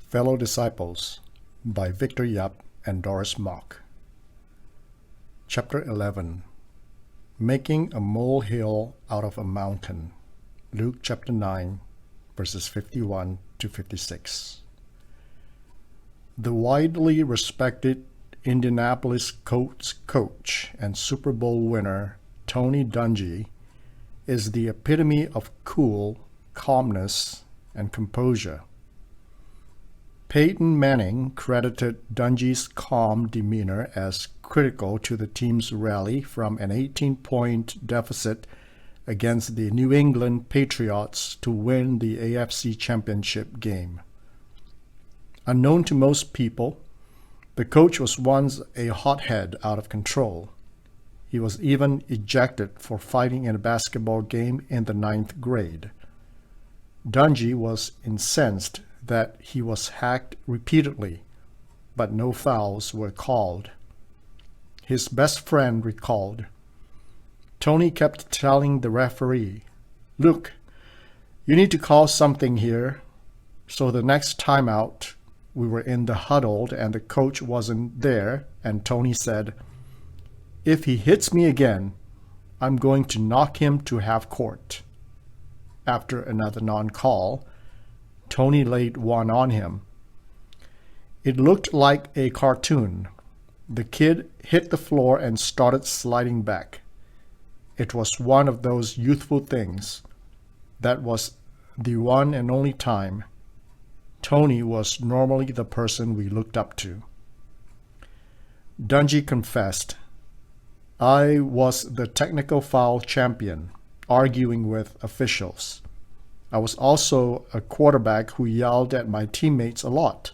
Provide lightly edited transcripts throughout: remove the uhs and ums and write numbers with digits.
Fellow Disciples by Victor Yap and Doris Mock. Chapter 11. Making a molehill out of a mountain. Luke chapter 9, verses 51 to 56. The widely respected Indianapolis Colts coach and Super Bowl winner Tony Dungy is the epitome of cool, calmness, and composure. Peyton Manning credited Dungy's calm demeanor as critical to the team's rally from an 18-point deficit against the New England Patriots to win the AFC Championship game. Unknown to most people, the coach was once a hothead out of control. He was even ejected for fighting in a basketball game in the 9th grade. Dungy was incensed that he was hacked repeatedly, but no fouls were called. His best friend recalled, "Tony kept telling the referee, 'Look, you need to call something here.' So the next time out, we were in the huddle and the coach wasn't there, and Tony said, 'If he hits me again, I'm going to knock him to half court.' After another non-call, Tony laid one on him. It looked like a cartoon. The kid hit the floor and started sliding back. It was one of those youthful things. That was the one and only time. Tony was normally the person we looked up to." Dungy confessed, "I was the technical foul champion, arguing with officials. I was also a quarterback who yelled at my teammates a lot."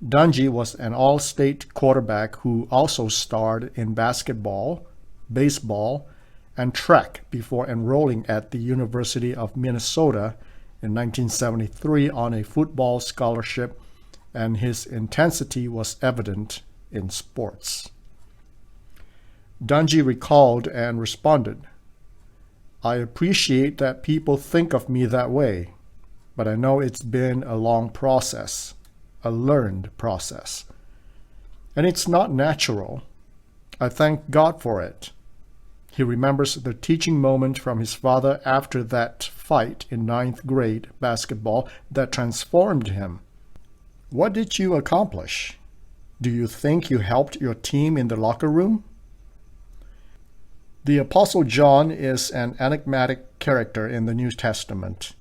Dungy was an all-state quarterback who also starred in basketball, baseball, and track before enrolling at the University of Minnesota in 1973 on a football scholarship, and his intensity was evident in sports. Dungy recalled and responded, "I appreciate that people think of me that way, but I know it's been a long process, a learned process. And it's not natural. I thank God for it." He remembers the teaching moment from his father after that fight in 9th grade basketball that transformed him. "What did you accomplish? Do you think you helped your team in the locker room?" The Apostle John is an enigmatic character in the New Testament.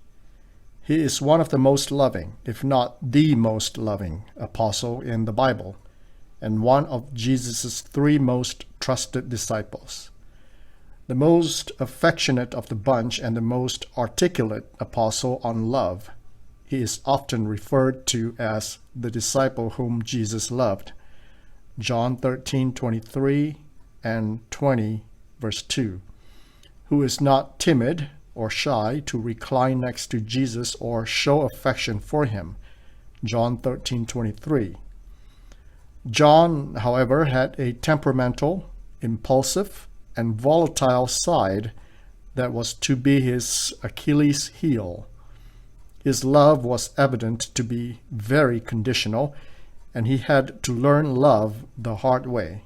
He is one of the most loving, if not the most loving, apostle in the Bible, and one of Jesus' 3 most trusted disciples. The most affectionate of the bunch and the most articulate apostle on love. He is often referred to as the disciple whom Jesus loved. John 13:23 and 20, verse 2. Who is not timid or shy to recline next to Jesus or show affection for him. John 13:23. John, however, had a temperamental, impulsive, and volatile side that was to be his Achilles heel. His love was evident to be very conditional, and he had to learn love the hard way.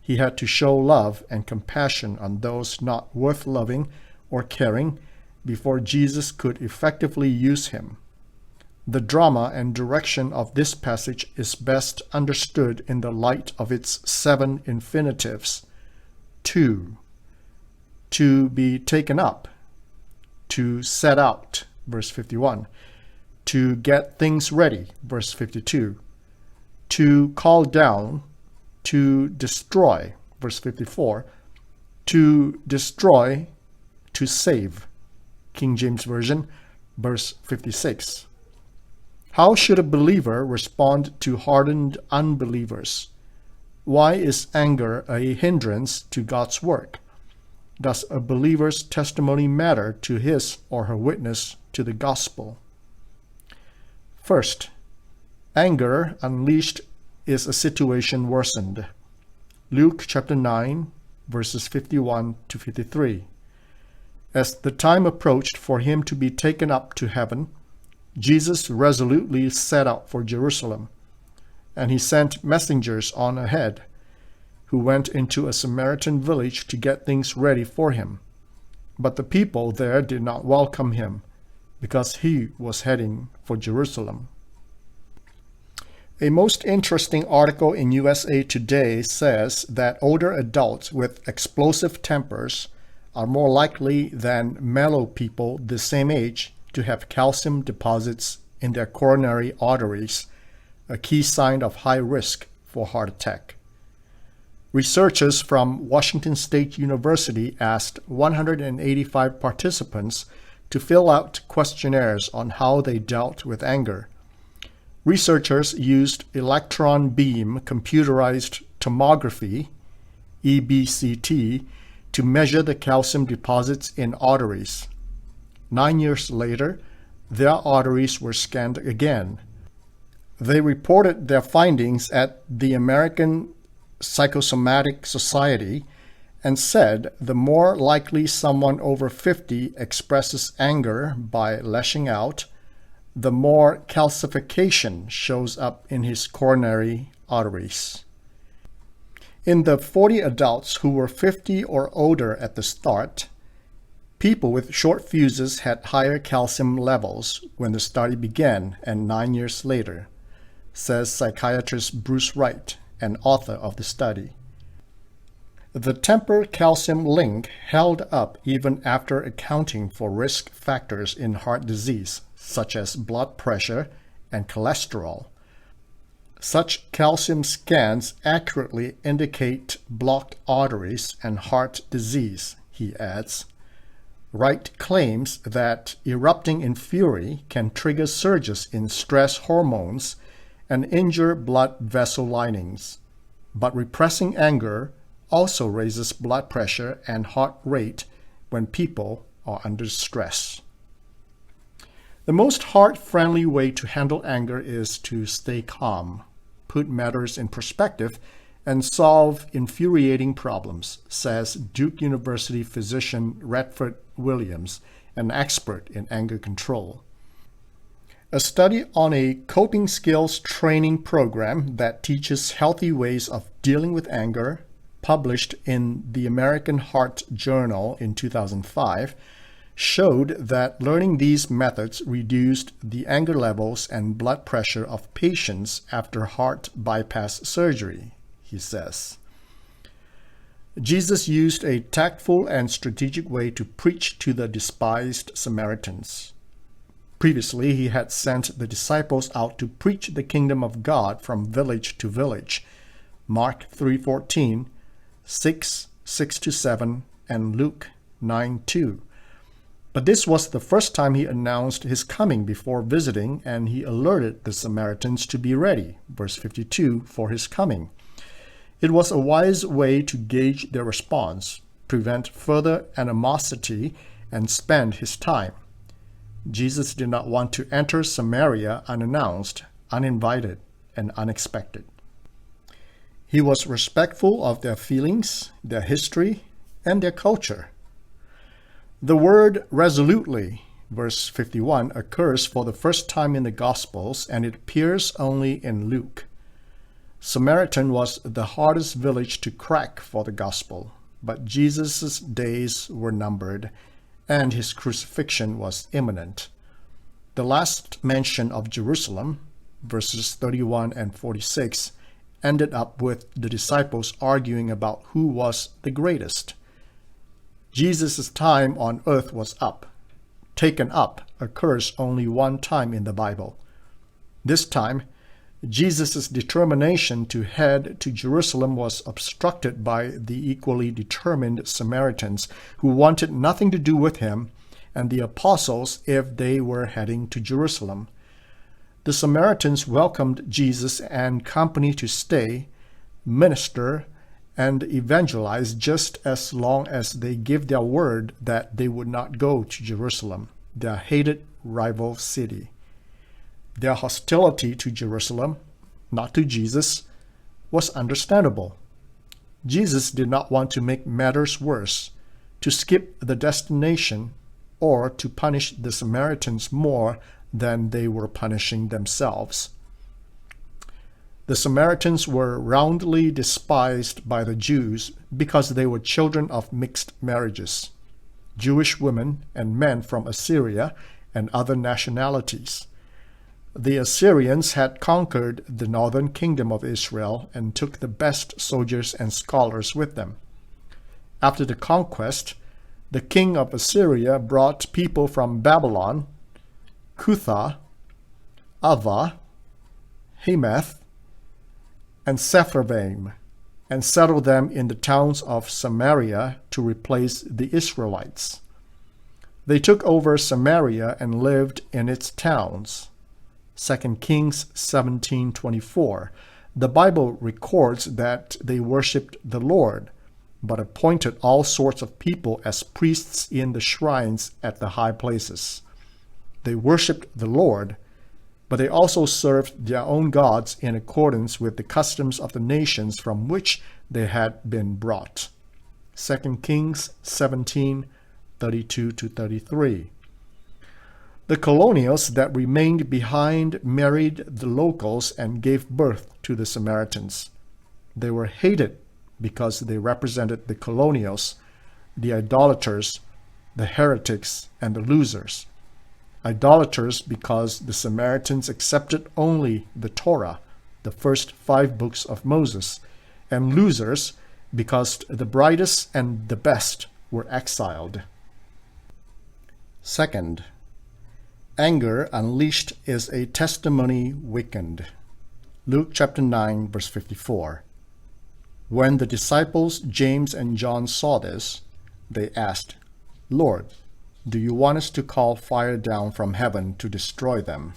He had to show love and compassion on those not worth loving or caring before Jesus could effectively use him. The drama and direction of this passage is best understood in the light of its 7 infinitives. To be taken up, to set out, verse 51, to get things ready, verse 52, to call down, to destroy, verse 54, to destroy, to save, King James Version, verse 56. How should a believer respond to hardened unbelievers? Why is anger a hindrance to God's work? Does a believer's testimony matter to his or her witness to the gospel? First, anger unleashed is a situation worsened. Luke chapter 9, verses 51 to 53. As the time approached for him to be taken up to heaven, Jesus resolutely set out for Jerusalem, and he sent messengers on ahead who went into a Samaritan village to get things ready for him. But the people there did not welcome him because he was heading for Jerusalem. A most interesting article in USA Today says that older adults with explosive tempers are more likely than mellow people the same age to have calcium deposits in their coronary arteries, a key sign of high risk for heart attack. Researchers from Washington State University asked 185 participants to fill out questionnaires on how they dealt with anger. Researchers used electron beam computerized tomography, EBCT, to measure the calcium deposits in arteries. 9 years later, their arteries were scanned again. They reported their findings at the American Psychosomatic Society and said the more likely someone over 50 expresses anger by lashing out, the more calcification shows up in his coronary arteries. In the 40 adults who were 50 or older at the start, people with short fuses had higher calcium levels when the study began and 9 years later, says psychiatrist Bruce Wright, an author of the study. The temper-calcium link held up even after accounting for risk factors in heart disease, such as blood pressure and cholesterol. Such calcium scans accurately indicate blocked arteries and heart disease, he adds. Wright claims that erupting in fury can trigger surges in stress hormones and injure blood vessel linings, but repressing anger also raises blood pressure and heart rate when people are under stress. The most heart-friendly way to handle anger is to stay calm, put matters in perspective, and solve infuriating problems, says Duke University physician Redford Williams, an expert in anger control. A study on a coping skills training program that teaches healthy ways of dealing with anger, published in the American Heart Journal in 2005, showed that learning these methods reduced the anger levels and blood pressure of patients after heart bypass surgery, he says. Jesus used a tactful and strategic way to preach to the despised Samaritans. Previously, he had sent the disciples out to preach the kingdom of God from village to village, Mark 3:14, 6:6-7, and Luke 9:2. But this was the first time he announced his coming before visiting, and he alerted the Samaritans to be ready, verse 52, for his coming. It was a wise way to gauge their response, prevent further animosity, and spend his time. Jesus did not want to enter Samaria unannounced, uninvited, and unexpected. He was respectful of their feelings, their history, and their culture. The word resolutely, verse 51, occurs for the first time in the Gospels, and it appears only in Luke. Samaritan was the hardest village to crack for the gospel, but Jesus' days were numbered, and his crucifixion was imminent. The last mention of Jerusalem, verses 31 and 46, ended up with the disciples arguing about who was the greatest. Jesus' time on earth was up. Taken up occurs only one time in the Bible. This time, Jesus' determination to head to Jerusalem was obstructed by the equally determined Samaritans who wanted nothing to do with him and the apostles if they were heading to Jerusalem. The Samaritans welcomed Jesus and company to stay, minister, and evangelize just as long as they give their word that they would not go to Jerusalem, their hated rival city. Their hostility to Jerusalem, not to Jesus, was understandable. Jesus did not want to make matters worse, to skip the destination, or to punish the Samaritans more than they were punishing themselves. The Samaritans were roundly despised by the Jews because they were children of mixed marriages, Jewish women and men from Assyria and other nationalities. The Assyrians had conquered the northern kingdom of Israel and took the best soldiers and scholars with them. After the conquest, the king of Assyria brought people from Babylon, Cutha, Ava, Hamath, and Sepharvaim, and settled them in the towns of Samaria to replace the Israelites. They took over Samaria and lived in its towns. 2 Kings 17:24. The Bible records that they worshipped the Lord, but appointed all sorts of people as priests in the shrines at the high places. They worshipped the Lord, but they also served their own gods in accordance with the customs of the nations from which they had been brought. 2 Kings 17:32-33. The colonials that remained behind married the locals and gave birth to the Samaritans. They were hated because they represented the colonials, the idolaters, the heretics, and the losers. Idolaters because the Samaritans accepted only the Torah, the first 5 books of Moses, and losers because the brightest and the best were exiled. Second, anger unleashed is a testimony weakened. Luke chapter 9, verse 54. When the disciples James and John saw this, they asked, "Lord, do you want us to call fire down from heaven to destroy them?"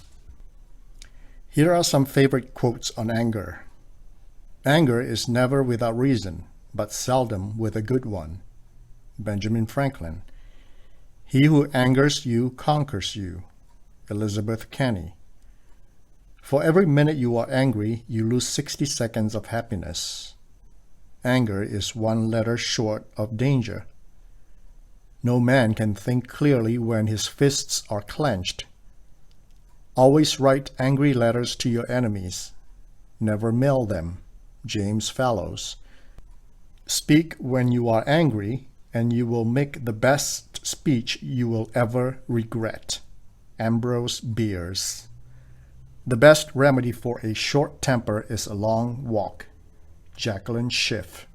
Here are some favorite quotes on anger. Anger is never without reason, but seldom with a good one. Benjamin Franklin. He who angers you conquers you. Elizabeth Cady. For every minute you are angry, you lose 60 seconds of happiness. Anger is 1 letter short of danger. No man can think clearly when his fists are clenched. Always write angry letters to your enemies. Never mail them. James Fallows. Speak when you are angry, and you will make the best speech you will ever regret. Ambrose Bierce. The best remedy for a short temper is a long walk. Jacqueline Schiff.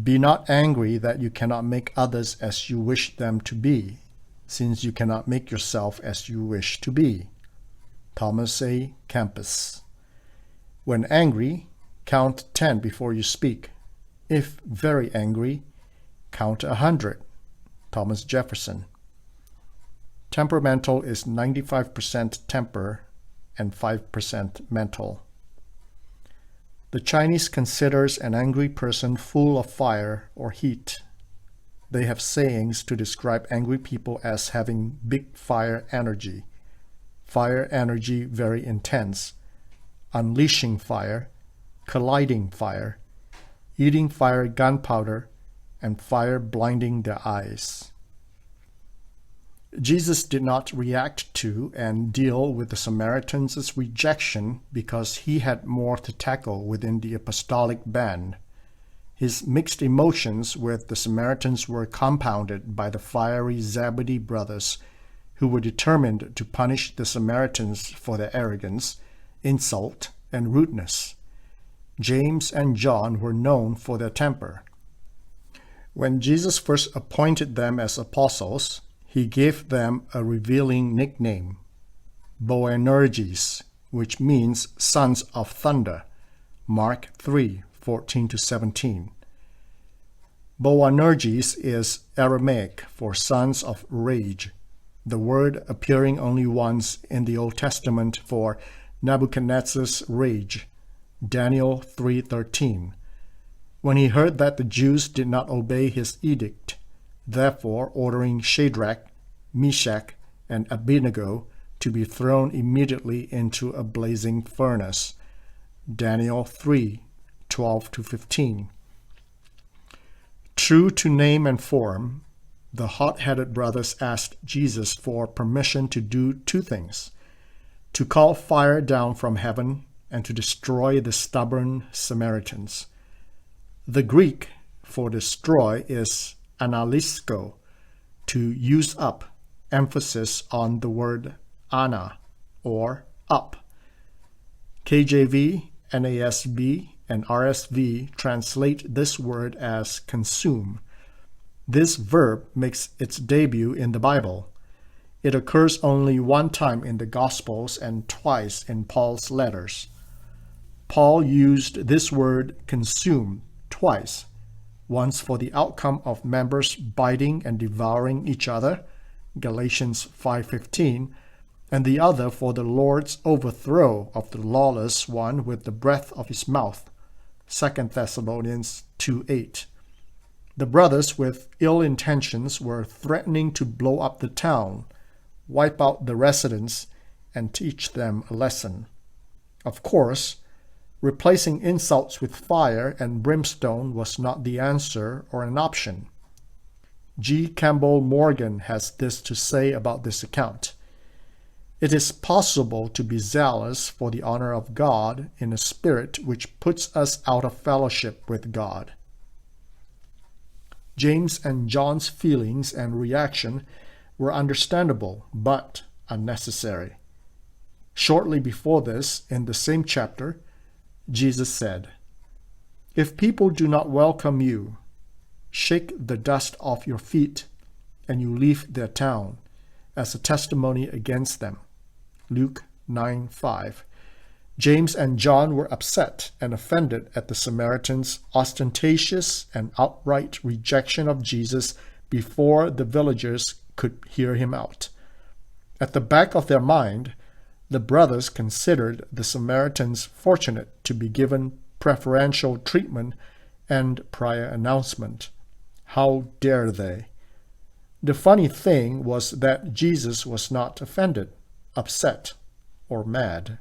Be not angry that you cannot make others as you wish them to be, since you cannot make yourself as you wish to be. Thomas A. Kempis. When angry, count 10 before you speak. If very angry, count 100. Thomas Jefferson. Temperamental is 95% temper and 5% mental. The Chinese considers an angry person full of fire or heat. They have sayings to describe angry people as having big fire energy very intense, unleashing fire, colliding fire, eating fire gunpowder, and fire blinding their eyes. Jesus did not react to and deal with the Samaritans' rejection because he had more to tackle within the apostolic band. His mixed emotions with the Samaritans were compounded by the fiery Zebedee brothers, who were determined to punish the Samaritans for their arrogance, insult, and rudeness. James and John were known for their temper. When Jesus first appointed them as apostles, he gave them a revealing nickname, Boanerges, which means sons of thunder. Mark 3:14-17. Boanerges is Aramaic for sons of rage, the word appearing only once in the Old Testament for Nebuchadnezzar's rage, Daniel 3:13. When he heard that the Jews did not obey his edict, therefore ordering Shadrach, Meshach, and Abednego to be thrown immediately into a blazing furnace. Daniel 3:12-15. True to name and form, the hot-headed brothers asked Jesus for permission to do two things: to call fire down from heaven and to destroy the stubborn Samaritans. The Greek for destroy is analisko, to use up, emphasis on the word ana, or up. KJV, NASB, and RSV translate this word as consume. This verb makes its debut in the Bible. It occurs only one time in the Gospels and twice in Paul's letters. Paul used this word consume twice, once for the outcome of members biting and devouring each other, Galatians 5:15, and the other for the Lord's overthrow of the lawless one with the breath of his mouth, 2 Thessalonians 2:8. The brothers with ill intentions were threatening to blow up the town, wipe out the residents, and teach them a lesson. Of course, replacing insults with fire and brimstone was not the answer or an option. G. Campbell Morgan has this to say about this account. It is possible to be zealous for the honor of God in a spirit which puts us out of fellowship with God. James and John's feelings and reaction were understandable but unnecessary. Shortly before this, in the same chapter, Jesus said, "If people do not welcome you, shake the dust off your feet, and you leave their town, as a testimony against them." Luke 9:5. James and John were upset and offended at the Samaritans' ostentatious and outright rejection of Jesus before the villagers could hear him out. At the back of their mind, the brothers considered the Samaritans fortunate to be given preferential treatment and prior announcement. How dare they? The funny thing was that Jesus was not offended, upset, or mad.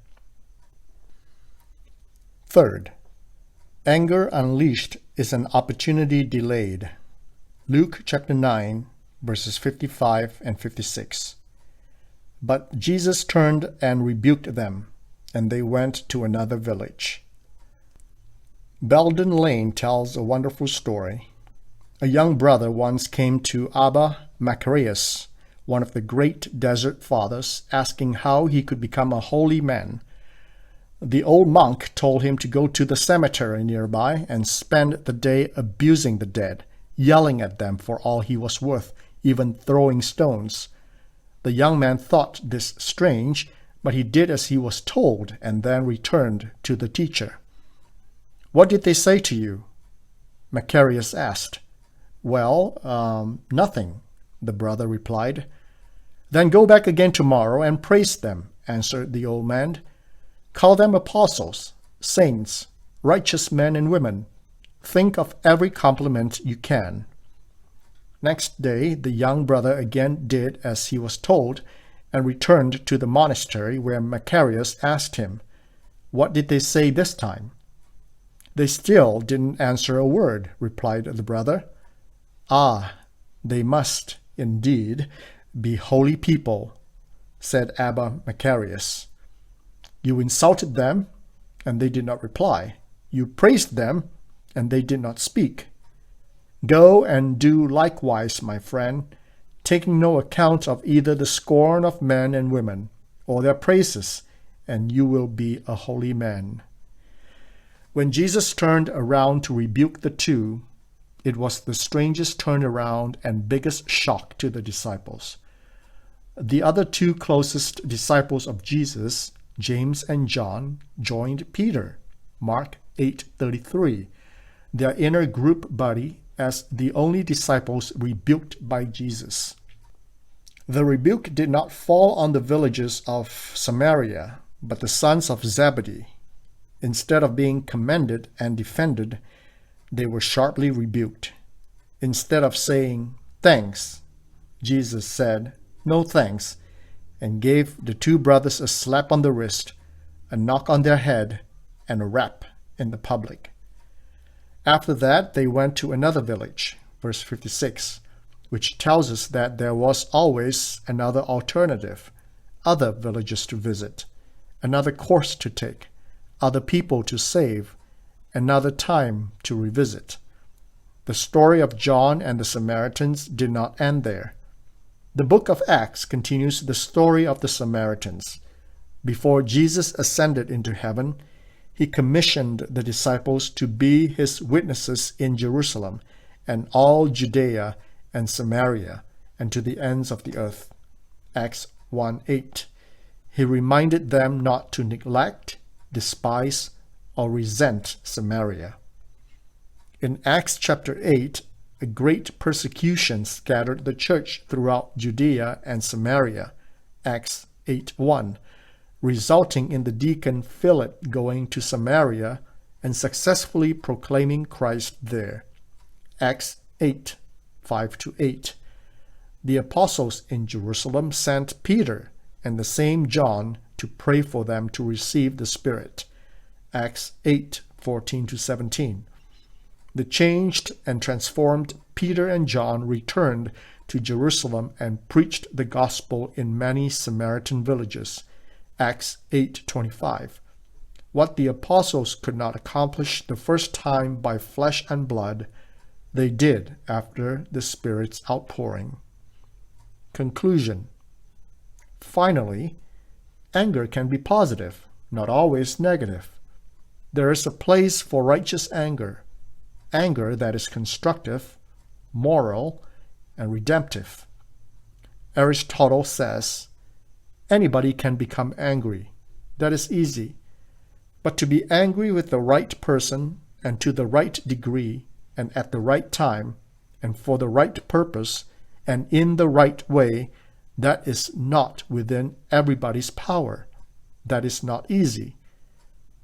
Third, anger unleashed is an opportunity delayed. Luke chapter 9, verses 55 and 56. But Jesus turned and rebuked them, and they went to another village. Belden Lane tells a wonderful story. A young brother once came to Abba Macarius, one of the great desert fathers, asking how he could become a holy man. The old monk told him to go to the cemetery nearby and spend the day abusing the dead, yelling at them for all he was worth, even throwing stones. The young man thought this strange, but he did as he was told and then returned to the teacher. "What did they say to you?" Macarius asked. Well, nothing," the brother replied. "Then go back again tomorrow and praise them," answered the old man. "Call them apostles, saints, righteous men and women. Think of every compliment you can." Next day, the young brother again did as he was told and returned to the monastery where Macarius asked him, "What did they say this time?" "They still didn't answer a word," replied the brother. "Ah, they must, indeed, be holy people," said Abba Macarius. "You insulted them, and they did not reply. You praised them, and they did not speak. Go and do likewise, my friend, taking no account of either the scorn of men and women, or their praises, and you will be a holy man." When Jesus turned around to rebuke the two, it was the strangest turnaround and biggest shock to the disciples. The other two closest disciples of Jesus, James and John, joined Peter, Mark 8:33, their inner group buddy, as the only disciples rebuked by Jesus. The rebuke did not fall on the villagers of Samaria, but the sons of Zebedee. Instead of being commended and defended, they were sharply rebuked. Instead of saying, "Thanks," Jesus said, "No thanks," and gave the two brothers a slap on the wrist, a knock on their head, and a rap in the public. After that, they went to another village, verse 56, which tells us that there was always another alternative, other villages to visit, another course to take, other people to save, another time to revisit. The story of John and the Samaritans did not end there. The book of Acts continues the story of the Samaritans. Before Jesus ascended into heaven, he commissioned the disciples to be his witnesses in Jerusalem and all Judea and Samaria and to the ends of the earth. Acts 1:8. He reminded them not to neglect, despise, or resent Samaria. In Acts chapter 8, a great persecution scattered the church throughout Judea and Samaria, Acts 8:1, resulting in the deacon Philip going to Samaria and successfully proclaiming Christ there, Acts 8:5-8. The apostles in Jerusalem sent Peter and the same John to pray for them to receive the Spirit, Acts 8:14-17. The changed and transformed Peter and John returned to Jerusalem and preached the gospel in many Samaritan villages, Acts 8:25. What the apostles could not accomplish the first time by flesh and blood, they did after the Spirit's outpouring. Conclusion. Finally, anger can be positive, not always negative. There is a place for righteous anger that is constructive, moral, and redemptive. Aristotle says, anybody can become angry. That is easy. But to be angry with the right person and to the right degree and at the right time and for the right purpose and in the right way, that is not within everybody's power. That is not easy.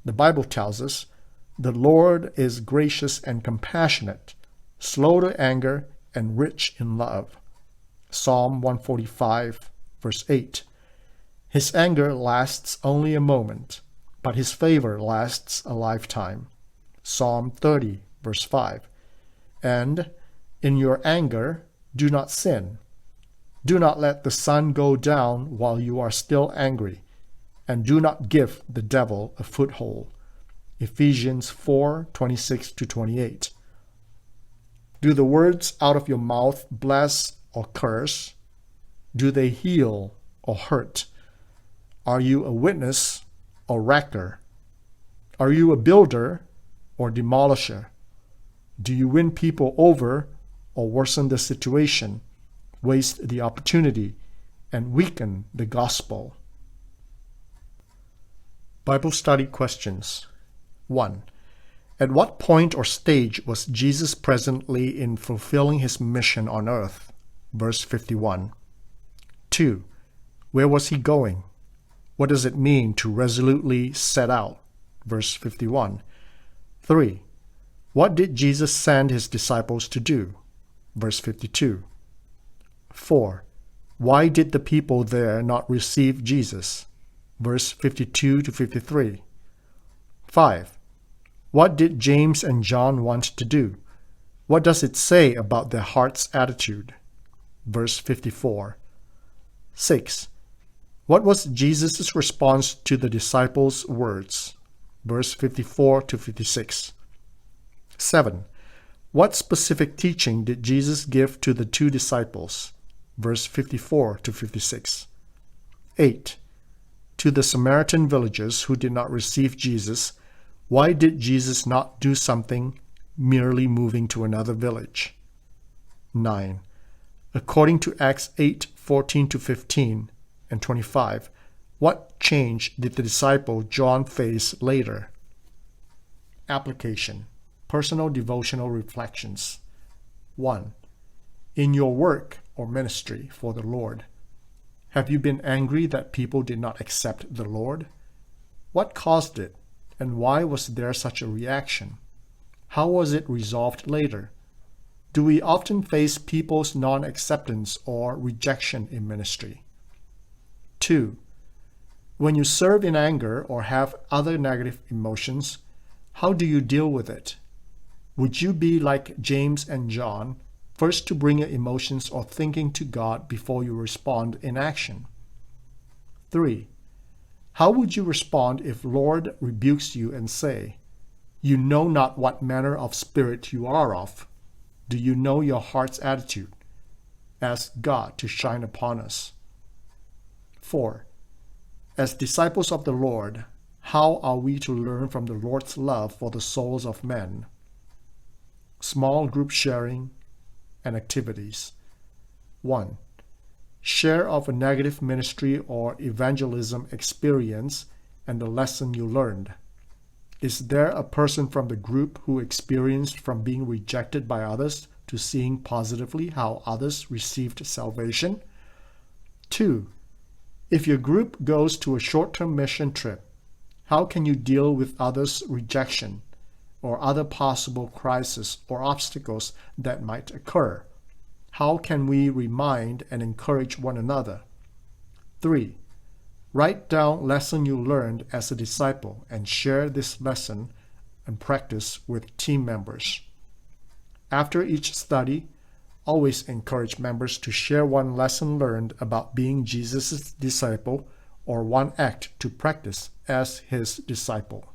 The Bible tells us, the Lord is gracious and compassionate, slow to anger and rich in love. Psalm 145, verse 8. His anger lasts only a moment, but his favor lasts a lifetime. Psalm 30, verse 5. And in your anger, do not sin. Do not let the sun go down while you are still angry, and do not give the devil a foothold. Ephesians 4:26-28. Do the words out of your mouth bless or curse? Do they heal or hurt? Are you a witness or wrecker? Are you a builder or demolisher? Do you win people over or worsen the situation, waste the opportunity, and weaken the gospel? Bible study questions. 1. At what point or stage was Jesus presently in fulfilling his mission on earth? Verse 51. 2. Where was he going? What does it mean to resolutely set out? Verse 51. 3. What did Jesus send his disciples to do? Verse 52. 4. Why did the people there not receive Jesus? Verse 52-53. 5. What did James and John want to do? What does it say about their heart's attitude? Verse 54. 6. What was Jesus' response to the disciples' words? Verse 54-56. 7. What specific teaching did Jesus give to the two disciples? Verse 54-56. 8. To the Samaritan villagers who did not receive Jesus, why did Jesus not do something, merely moving to another village? 9. According to Acts 8:14-15 and 25, what change did the disciple John face later? Application. Personal devotional reflections. 1. In your work or ministry for the Lord, have you been angry that people did not accept the Lord? What caused it, and why was there such a reaction? How was it resolved later? Do we often face people's non-acceptance or rejection in ministry? 2. When you serve in anger or have other negative emotions, how do you deal with it? Would you be like James and John, First, to bring your emotions or thinking to God before you respond in action. 3. How would you respond if Lord rebukes you and say, "You know not what manner of spirit you are of"? Do you know your heart's attitude? Ask God to shine upon us. 4. As disciples of the Lord, how are we to learn from the Lord's love for the souls of men? Small group sharing and activities. 1. Share of a negative ministry or evangelism experience and the lesson you learned. Is there a person from the group who experienced from being rejected by others to seeing positively how others received salvation? 2. If your group goes to a short-term mission trip, how can you deal with others' rejection or other possible crises or obstacles that might occur? How can we remind and encourage one another? 3. Write down lesson you learned as a disciple and share this lesson and practice with team members. After each study, always encourage members to share one lesson learned about being Jesus' disciple or one act to practice as his disciple.